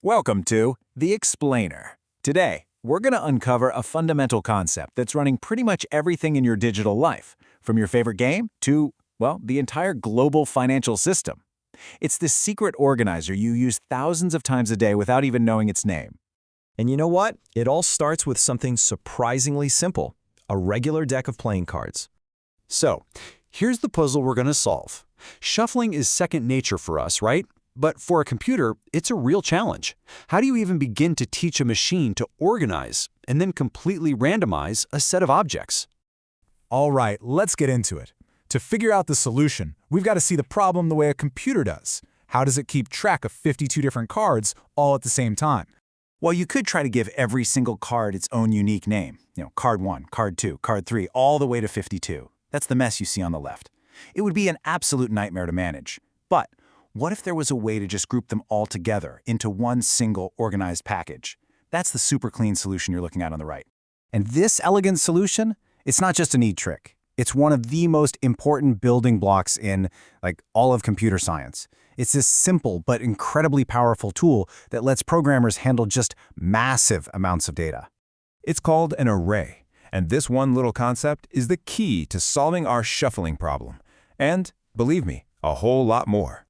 Welcome to The Explainer. Today, we're going to uncover a fundamental concept that's running pretty much everything in your digital life, from your favorite game to, well, the entire global financial system. It's this secret organizer you use thousands of times a day without even knowing its name. And you know what? It all starts with something surprisingly simple, a regular deck of playing cards. So, here's the puzzle we're going to solve. Shuffling is second nature for us, right? But for a computer, it's a real challenge. How do you even begin to teach a machine to organize and then completely randomize a set of objects? All right, let's get into it. To figure out the solution, we've got to see the problem the way a computer does. How does it keep track of 52 different cards all at the same time? Well, you could try to give every single card its own unique name. Card 1, card 2, card 3, all the way to 52. That's the mess you see on the left. It would be an absolute nightmare to manage. But what if there was a way to just group them all together into one single organized package? That's the super clean solution you're looking at on the right. And this elegant solution, it's not just a neat trick. It's one of the most important building blocks in, all of computer science. It's this simple but incredibly powerful tool that lets programmers handle just massive amounts of data. It's called an array, and this one little concept is the key to solving our shuffling problem. And, believe me, a whole lot more.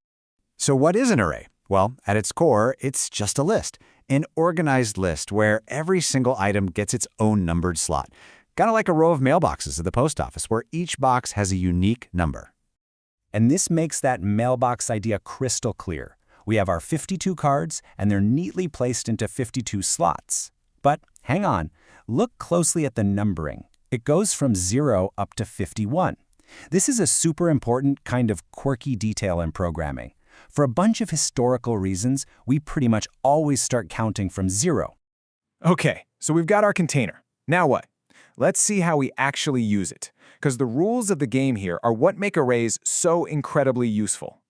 So what is an array? Well, at its core, it's just a list. An organized list where every single item gets its own numbered slot. Kind of like a row of mailboxes at the post office where each box has a unique number. And this makes that mailbox idea crystal clear. We have our 52 cards, and they're neatly placed into 52 slots. But hang on, look closely at the numbering. It goes from 0 up to 51. This is a super important kind of quirky detail in programming. For a bunch of historical reasons, we pretty much always start counting from 0. Okay, so we've got our container. Now what? Let's see how we actually use it, because the rules of the game here are what make arrays so incredibly useful.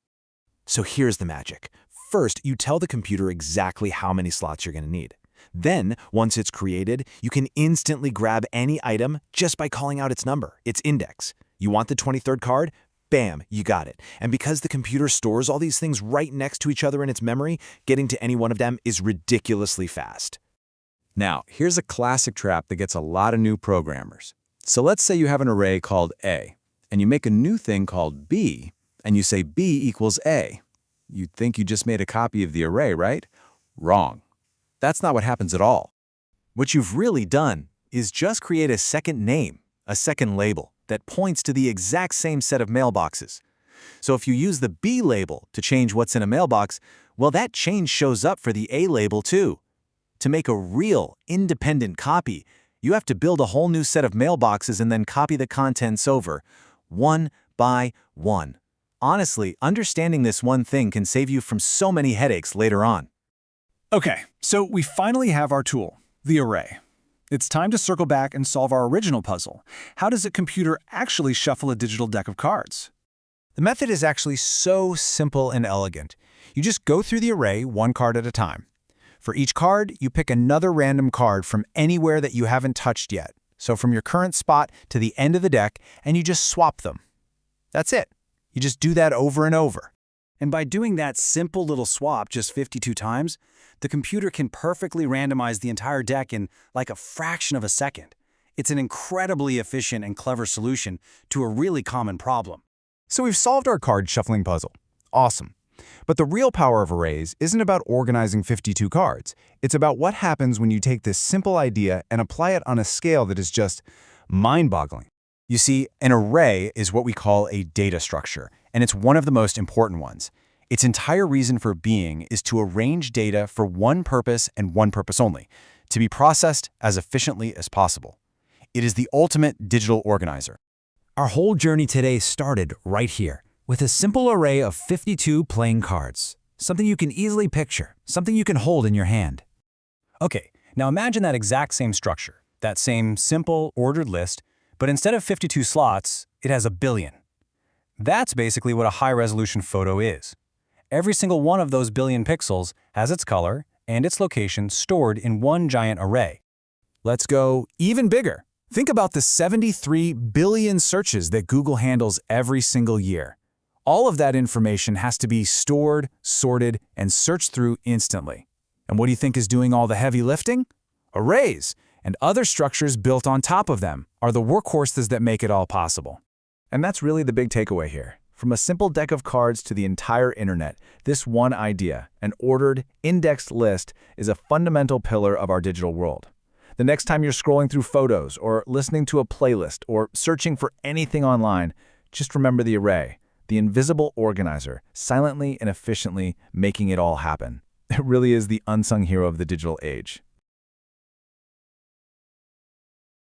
So here's the magic. First, you tell the computer exactly how many slots you're going to need. Then, once it's created, you can instantly grab any item just by calling out its number, its index. You want the 23rd card? Bam, you got it. And because the computer stores all these things right next to each other in its memory, getting to any one of them is ridiculously fast. Now, here's a classic trap that gets a lot of new programmers. So let's say you have an array called A, and you make a new thing called B, and you say B equals A. You'd think you just made a copy of the array, right? Wrong. That's not what happens at all. What you've really done is just create a second name, a second label, that points to the exact same set of mailboxes. So if you use the B label to change what's in a mailbox, well, that change shows up for the A label too. To make a real, independent copy, you have to build a whole new set of mailboxes and then copy the contents over, one by one. Honestly, understanding this one thing can save you from so many headaches later on. Okay, so we finally have our tool, the array. It's time to circle back and solve our original puzzle. How does a computer actually shuffle a digital deck of cards? The method is actually so simple and elegant. You just go through the array one card at a time. For each card, you pick another random card from anywhere that you haven't touched yet. So from your current spot to the end of the deck, and you just swap them. That's it. You just do that over and over. And by doing that simple little swap just 52 times, the computer can perfectly randomize the entire deck in like a fraction of a second. It's an incredibly efficient and clever solution to a really common problem. So we've solved our card shuffling puzzle. Awesome. But the real power of arrays isn't about organizing 52 cards. It's about what happens when you take this simple idea and apply it on a scale that is just mind-boggling. You see, an array is what we call a data structure, and it's one of the most important ones. Its entire reason for being is to arrange data for one purpose and one purpose only, to be processed as efficiently as possible. It is the ultimate digital organizer. Our whole journey today started right here, with a simple array of 52 playing cards. Something you can easily picture, something you can hold in your hand. Okay, now imagine that exact same structure, that same simple, ordered list, but instead of 52 slots, it has a billion. That's basically what a high-resolution photo is. Every single one of those billion pixels has its color and its location stored in one giant array. Let's go even bigger. Think about the 73 billion searches that Google handles every single year. All of that information has to be stored, sorted, and searched through instantly. And what do you think is doing all the heavy lifting? Arrays, and other structures built on top of them, are the workhorses that make it all possible. And that's really the big takeaway here. From a simple deck of cards to the entire internet, this one idea, an ordered, indexed list, is a fundamental pillar of our digital world. The next time you're scrolling through photos, or listening to a playlist, or searching for anything online, just remember the array, the invisible organizer, silently and efficiently making it all happen. It really is the unsung hero of the digital age.